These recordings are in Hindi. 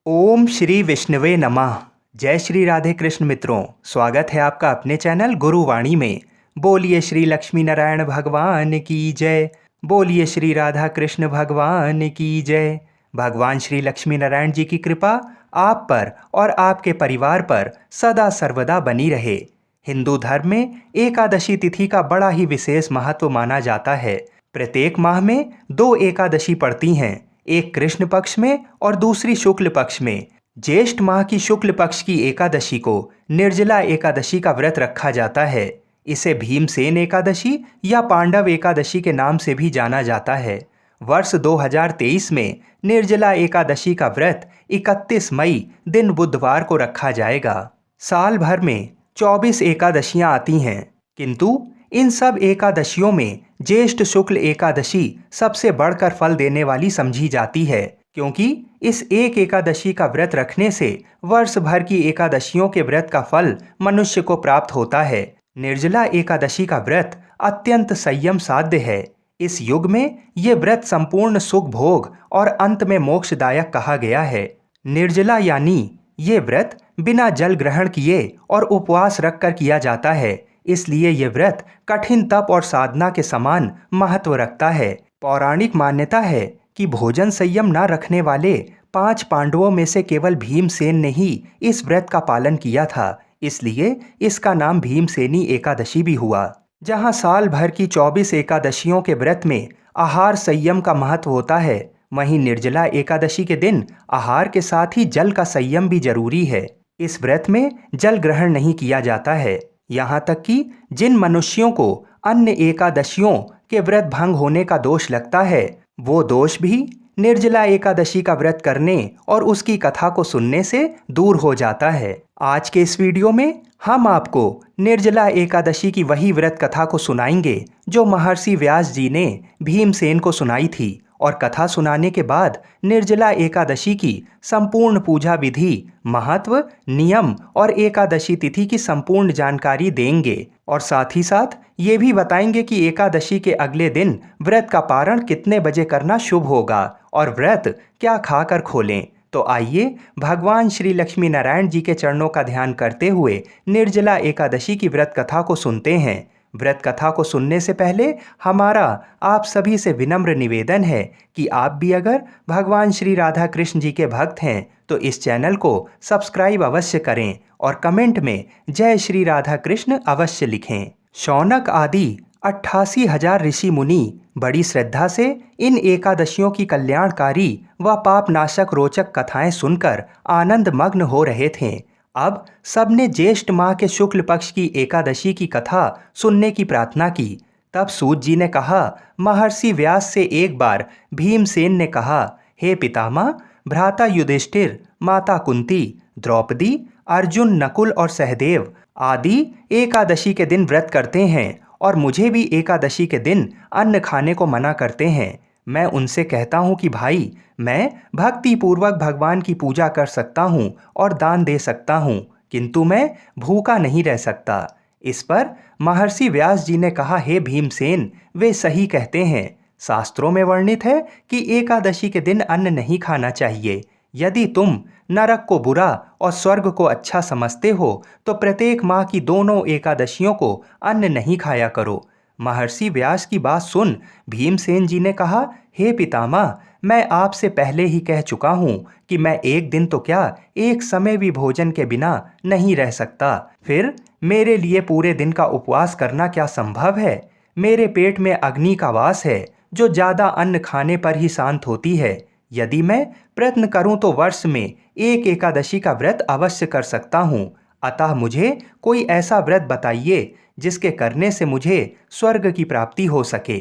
ओम श्री विष्णुवे नमः। जय श्री राधे कृष्ण मित्रों, स्वागत है आपका अपने चैनल गुरुवाणी में। बोलिए श्री लक्ष्मी नारायण भगवान की जय। बोलिए श्री राधा कृष्ण भगवान की जय। भगवान श्री लक्ष्मी नारायण जी की कृपा आप पर और आपके परिवार पर सदा सर्वदा बनी रहे। हिंदू धर्म में एकादशी तिथि का बड़ा ही विशेष महत्व माना जाता है। प्रत्येक माह में दो एकादशी पड़ती हैं, एक कृष्ण पक्ष में और दूसरी शुक्ल पक्ष में। ज्येष्ठ माह की शुक्ल पक्ष की एकादशी को निर्जला एकादशी का व्रत रखा जाता है। इसे भीमसेन एकादशी या पांडव एकादशी के नाम से भी जाना जाता है। वर्ष 2023 में निर्जला एकादशी का व्रत 31 मई दिन बुधवार को रखा जाएगा। साल भर में 24 एकादशियां आती हैं, किंतु इन सब एकादशियों में ज्येष्ठ शुक्ल एकादशी सबसे बढ़कर फल देने वाली समझी जाती है, क्योंकि इस एक एकादशी का व्रत रखने से वर्ष भर की एकादशियों के व्रत का फल मनुष्य को प्राप्त होता है। निर्जला एकादशी का व्रत अत्यंत संयम साध्य है। इस युग में ये व्रत संपूर्ण सुख भोग और अंत में मोक्षदायक कहा गया है। निर्जला यानी ये व्रत बिना जल ग्रहण किए और उपवास रखकर किया जाता है, इसलिए ये व्रत कठिन तप और साधना के समान महत्व रखता है। पौराणिक मान्यता है कि भोजन संयम न रखने वाले 5 पांडवों में से केवल भीमसेन ने ही इस व्रत का पालन किया था, इसलिए इसका नाम भीमसेनी एकादशी भी हुआ। जहाँ साल भर की 24 एकादशियों के व्रत में आहार संयम का महत्व होता है, वहीं निर्जला एकादशी के दिन आहार के साथ ही जल का संयम भी जरूरी है। इस व्रत में जल ग्रहण नहीं किया जाता है। यहाँ तक कि जिन मनुष्यों को अन्य एकादशियों के व्रत भंग होने का दोष लगता है, वो दोष भी निर्जला एकादशी का व्रत करने और उसकी कथा को सुनने से दूर हो जाता है। आज के इस वीडियो में हम आपको निर्जला एकादशी की वही व्रत कथा को सुनाएंगे जो महर्षि व्यास जी ने भीमसेन को सुनाई थी, और कथा सुनाने के बाद निर्जला एकादशी की संपूर्ण पूजा विधि, महत्व, नियम और एकादशी तिथि की संपूर्ण जानकारी देंगे। और साथ ही साथ ये भी बताएंगे कि एकादशी के अगले दिन व्रत का पारण कितने बजे करना शुभ होगा और व्रत क्या खाकर खोलें। तो आइए भगवान श्री लक्ष्मी नारायण जी के चरणों का ध्यान करते हुए निर्जला एकादशी की व्रत कथा को सुनते हैं। व्रत कथा को सुनने से पहले हमारा आप सभी से विनम्र निवेदन है कि आप भी अगर भगवान श्री राधा कृष्ण जी के भक्त हैं तो इस चैनल को सब्सक्राइब अवश्य करें और कमेंट में जय श्री राधा कृष्ण अवश्य लिखें। शौनक आदि 88,000 ऋषि मुनि बड़ी श्रद्धा से इन एकादशियों की कल्याणकारी व पापनाशक रोचक कथाएं सुनकर आनंद मग्न हो रहे थे। अब सबने ज्येष्ठ माह के शुक्ल पक्ष की एकादशी की कथा सुनने की प्रार्थना की। तब सूत जी ने कहा, महर्षि व्यास से एक बार भीमसेन ने कहा, हे पितामह, भ्राता युधिष्ठिर, माता कुंती, द्रौपदी, अर्जुन, नकुल और सहदेव आदि एकादशी के दिन व्रत करते हैं और मुझे भी एकादशी के दिन अन्न खाने को मना करते हैं। मैं उनसे कहता हूँ कि भाई, मैं भक्ति पूर्वक भगवान की पूजा कर सकता हूँ और दान दे सकता हूँ, किंतु मैं भूखा नहीं रह सकता। इस पर महर्षि व्यास जी ने कहा, हे भीमसेन, वे सही कहते हैं। शास्त्रों में वर्णित है कि एकादशी के दिन अन्न नहीं खाना चाहिए। यदि तुम नरक को बुरा और स्वर्ग को अच्छा समझते हो तो प्रत्येक माह की दोनों एकादशियों को अन्न नहीं खाया करो। महर्षि व्यास की बात सुन भीमसेन जी ने कहा, हे पितामह, मैं आपसे पहले ही कह चुका हूँ कि मैं एक दिन तो क्या, एक समय भी भोजन के बिना नहीं रह सकता। फिर मेरे लिए पूरे दिन का उपवास करना क्या संभव है? मेरे पेट में अग्नि का वास है जो ज़्यादा अन्न खाने पर ही शांत होती है। यदि मैं प्रयत्न करूं तो वर्ष में एक एकादशी का व्रत अवश्य कर सकता हूं। अतः मुझे कोई ऐसा व्रत बताइए जिसके करने से मुझे स्वर्ग की प्राप्ति हो सके।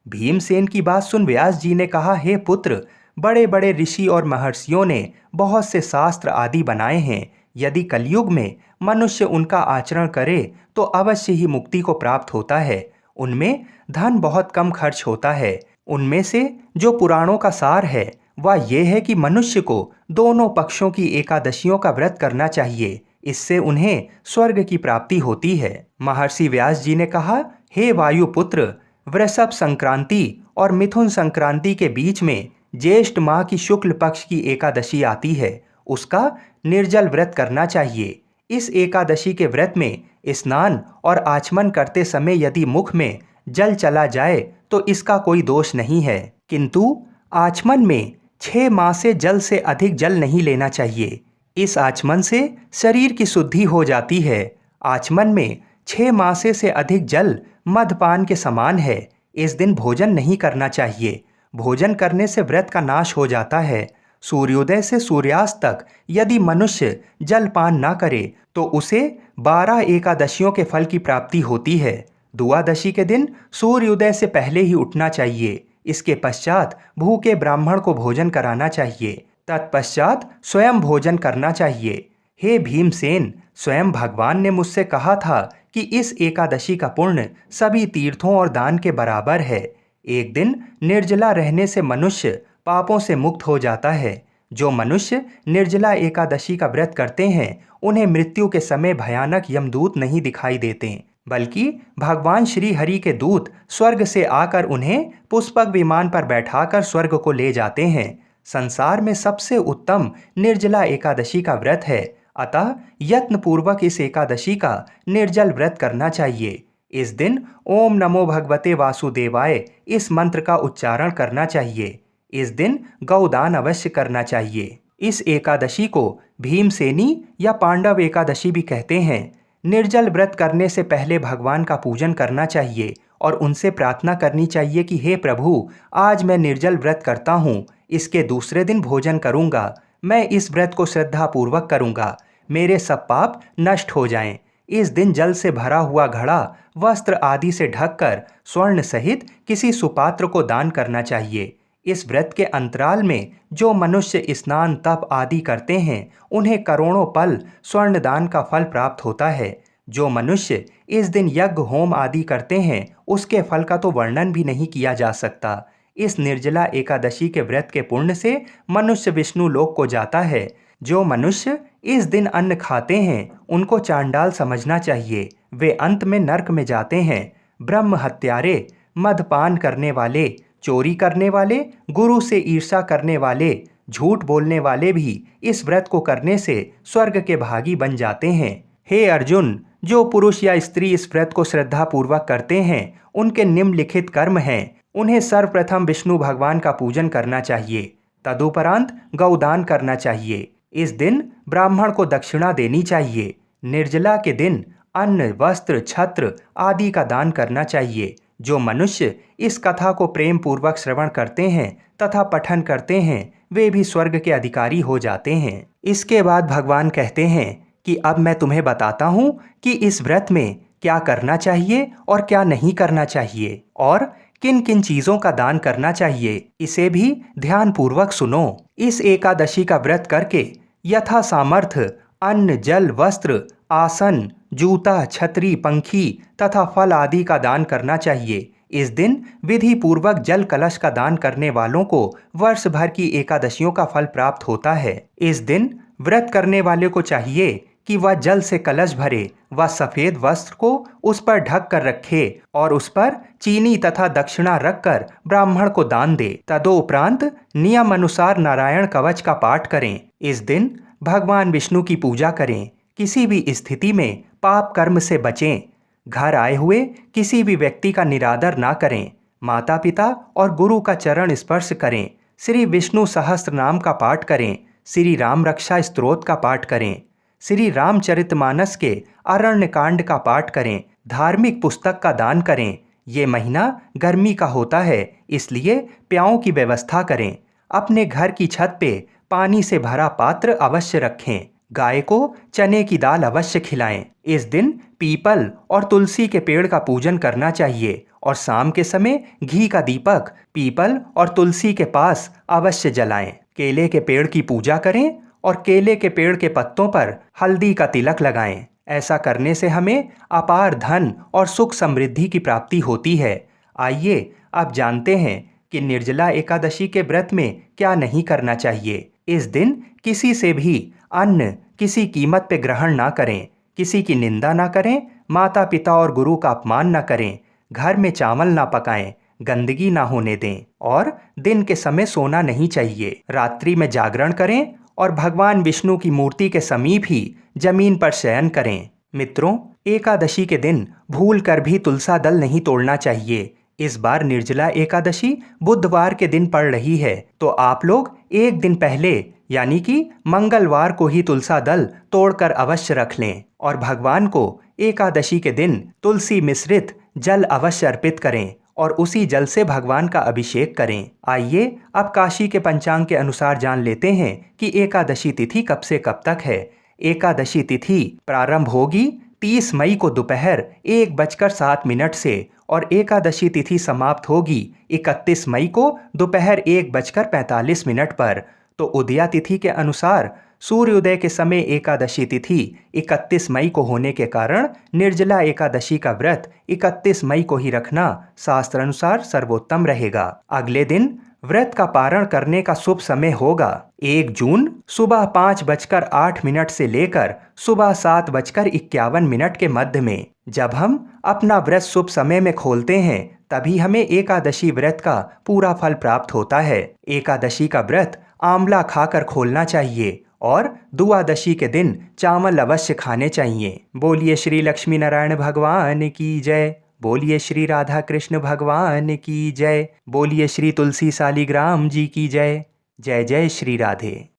भीमसेन की बात सुन व्यास जी ने कहा, हे पुत्र, बड़े बड़े ऋषि और महर्षियों ने बहुत से शास्त्र आदि बनाए हैं। यदि कलयुग में मनुष्य उनका आचरण करे तो अवश्य ही मुक्ति को प्राप्त होता है। उनमें धन बहुत कम खर्च होता है। उनमें से जो पुराणों का सार है वह यह है कि मनुष्य को दोनों पक्षों की एकादशियों का व्रत करना चाहिए। इससे उन्हें स्वर्ग की प्राप्ति होती है। महर्षि व्यास जी ने कहा, हे वायुपुत्र, वृषभ संक्रांति और मिथुन संक्रांति के बीच में ज्येष्ठ माह की शुक्ल पक्ष की एकादशी आती है। उसका निर्जल व्रत करना चाहिए। इस एकादशी के व्रत में स्नान और आचमन करते समय यदि मुख में जल चला जाए तो इसका कोई दोष नहीं है, किंतु आचमन में 6 माह से जल से अधिक जल नहीं लेना चाहिए। इस आचमन से शरीर की शुद्धि हो जाती है। आचमन में 6 मासे से अधिक जल मदपान के समान है। इस दिन भोजन नहीं करना चाहिए। भोजन करने से व्रत का नाश हो जाता है। सूर्योदय से सूर्यास्त तक यदि मनुष्य जलपान न करे तो उसे 12 एकादशियों के फल की प्राप्ति होती है। द्वादशी के दिन सूर्योदय से पहले ही उठना चाहिए। इसके पश्चात भूखे ब्राह्मण को भोजन कराना चाहिए। तत्पश्चात स्वयं भोजन करना चाहिए। हे भीमसेन, स्वयं भगवान ने मुझसे कहा था कि इस एकादशी का पुण्य सभी तीर्थों और दान के बराबर है। एक दिन निर्जला रहने से मनुष्य पापों से मुक्त हो जाता है। जो मनुष्य निर्जला एकादशी का व्रत करते हैं उन्हें मृत्यु के समय भयानक यमदूत नहीं दिखाई देते, बल्कि भगवान श्री हरि के दूत स्वर्ग से आकर उन्हें पुष्पक विमान पर बैठाकर स्वर्ग को ले जाते हैं। संसार में सबसे उत्तम निर्जला एकादशी का व्रत है, अतः यत्न पूर्वक इस एकादशी का निर्जल व्रत करना चाहिए। इस दिन ओम नमो भगवते वासुदेवाय इस मंत्र का उच्चारण करना चाहिए। इस दिन गौदान अवश्य करना चाहिए। इस एकादशी को भीमसेनी या पांडव एकादशी भी कहते हैं। निर्जल व्रत करने से पहले भगवान का पूजन करना चाहिए और उनसे प्रार्थना करनी चाहिए कि हे प्रभु, आज मैं निर्जल व्रत करता हूँ, इसके दूसरे दिन भोजन करूँगा। मैं इस व्रत को श्रद्धापूर्वक करूँगा, मेरे सब पाप नष्ट हो जाएं। इस दिन जल से भरा हुआ घड़ा वस्त्र आदि से ढककर स्वर्ण सहित किसी सुपात्र को दान करना चाहिए। इस व्रत के अंतराल में जो मनुष्य स्नान तप आदि करते हैं उन्हें करोड़ों पल स्वर्ण दान का फल प्राप्त होता है। जो मनुष्य इस दिन यज्ञ होम आदि करते हैं उसके फल का तो वर्णन भी नहीं किया जा सकता। इस निर्जला एकादशी के व्रत के पुण्य से मनुष्य विष्णु लोक को जाता है। जो मनुष्य इस दिन अन्न खाते हैं उनको चांडाल समझना चाहिए, वे अंत में नरक में जाते हैं। ब्रह्म हत्यारे, मदपान करने वाले, चोरी करने वाले, गुरु से ईर्ष्या करने वाले, झूठ बोलने वाले भी इस व्रत को करने से स्वर्ग के भागी बन जाते हैं। हे अर्जुन, जो पुरुष या स्त्री इस व्रत को श्रद्धापूर्वक करते हैं उनके निम्नलिखित कर्म हैं। उन्हें सर्वप्रथम विष्णु भगवान का पूजन करना चाहिए, तदुपरांत गौदान करना चाहिए। इस दिन ब्राह्मण को दक्षिणा देनी चाहिए। निर्जला के दिन अन्न, वस्त्र, छत्र आदि का दान करना चाहिए। जो मनुष्य इस कथा को प्रेम पूर्वक श्रवण करते हैं तथा पठन करते हैं वे भी स्वर्ग के अधिकारी हो जाते हैं। इसके बाद भगवान कहते हैं कि अब मैं तुम्हें बताता हूँ कि इस व्रत में क्या करना चाहिए और क्या नहीं करना चाहिए और किन किन चीज़ों का दान करना चाहिए। इसे भी ध्यान पूर्वक सुनो। इस एकादशी का व्रत करके यथा सामर्थ्य अन्न, जल, वस्त्र, आसन, जूता, छतरी, पंखी तथा फल आदि का दान करना चाहिए। इस दिन विधि पूर्वक जल कलश का दान करने वालों को वर्ष भर की एकादशियों का फल प्राप्त होता है। इस दिन व्रत करने वाले को चाहिए कि वह जल से कलश भरे, वह सफेद वस्त्र को उस पर ढक कर रखे और उस पर चीनी तथा दक्षिणा रखकर ब्राह्मण को दान दे। तदोपरांत नियम अनुसार नारायण कवच का पाठ करें। इस दिन भगवान विष्णु की पूजा करें। किसी भी स्थिति में पाप कर्म से बचें। घर आए हुए किसी भी व्यक्ति का निरादर ना करें। माता पिता और गुरु का चरण स्पर्श करें। श्री विष्णु सहस्त्र नाम का पाठ करें। श्री राम रक्षा स्तोत्र का पाठ करें। श्री रामचरितमानस के अरण्य कांड का पाठ करें। धार्मिक पुस्तक का दान करें। ये महीना गर्मी का होता है, इसलिए प्याऊ की व्यवस्था करें। अपने घर की छत पे पानी से भरा पात्र अवश्य रखें। गाय को चने की दाल अवश्य खिलाएं। इस दिन पीपल और तुलसी के पेड़ का पूजन करना चाहिए और शाम के समय घी का दीपक पीपल और तुलसी के पास अवश्य जलाएं। केले के पेड़ की पूजा करें और केले के पेड़ के पत्तों पर हल्दी का तिलक लगाएं। ऐसा करने से हमें अपार धन और सुख समृद्धि की प्राप्ति होती है। आइए अब जानते हैं कि निर्जला एकादशी के व्रत में क्या नहीं करना चाहिए। इस दिन किसी से भी अन्न किसी कीमत पे ग्रहण ना करें, किसी की निंदा ना करें, माता पिता और गुरु का अपमान ना करें, घर में चावल ना पकाएं, गंदगी ना होने दें और दिन के समय सोना नहीं चाहिए। रात्रि में जागरण करें और भगवान विष्णु की मूर्ति के समीप ही जमीन पर शयन करें। मित्रों, एकादशी के दिन भूल कर भी तुलसा दल नहीं तोड़ना चाहिए। इस बार निर्जला एकादशी बुधवार के दिन पड़ रही है, तो आप लोग एक दिन पहले यानी कि मंगलवार को ही तुलसा दल तोड़कर अवश्य रख लें और भगवान को एकादशी के दिन तुलसी मिश्रित जल अवश्य अर्पित करें और उसी जल से भगवान का अभिषेक करें। आइए अब काशी के पंचांग के अनुसार जान लेते हैं कि एकादशी तिथि कब से कब तक है। एकादशी तिथि प्रारंभ होगी 30 मई को दोपहर 1:07 से और एकादशी तिथि समाप्त होगी 31 मई को दोपहर 1:45 पर। तो उदया तिथि के अनुसार सूर्योदय के समय एकादशी तिथि 31 मई को होने के कारण निर्जला एकादशी का व्रत 31 मई को ही रखना शास्त्रानुसार सर्वोत्तम रहेगा। अगले दिन व्रत का पारण करने का शुभ समय होगा 1 जून सुबह 5:08 से लेकर सुबह 7:51 के मध्य में। जब हम अपना व्रत शुभ समय में खोलते हैं तभी हमें एकादशी व्रत का पूरा फल प्राप्त होता है। एकादशी का व्रत आंवला खाकर खोलना चाहिए और द्वादशी के दिन चावल अवश्य खाने चाहिए। बोलिए श्री लक्ष्मी नारायण भगवान की जय। बोलिए श्री राधा कृष्ण भगवान की जय। बोलिए श्री तुलसी सालिग्राम जी की जय। जय जय श्री राधे।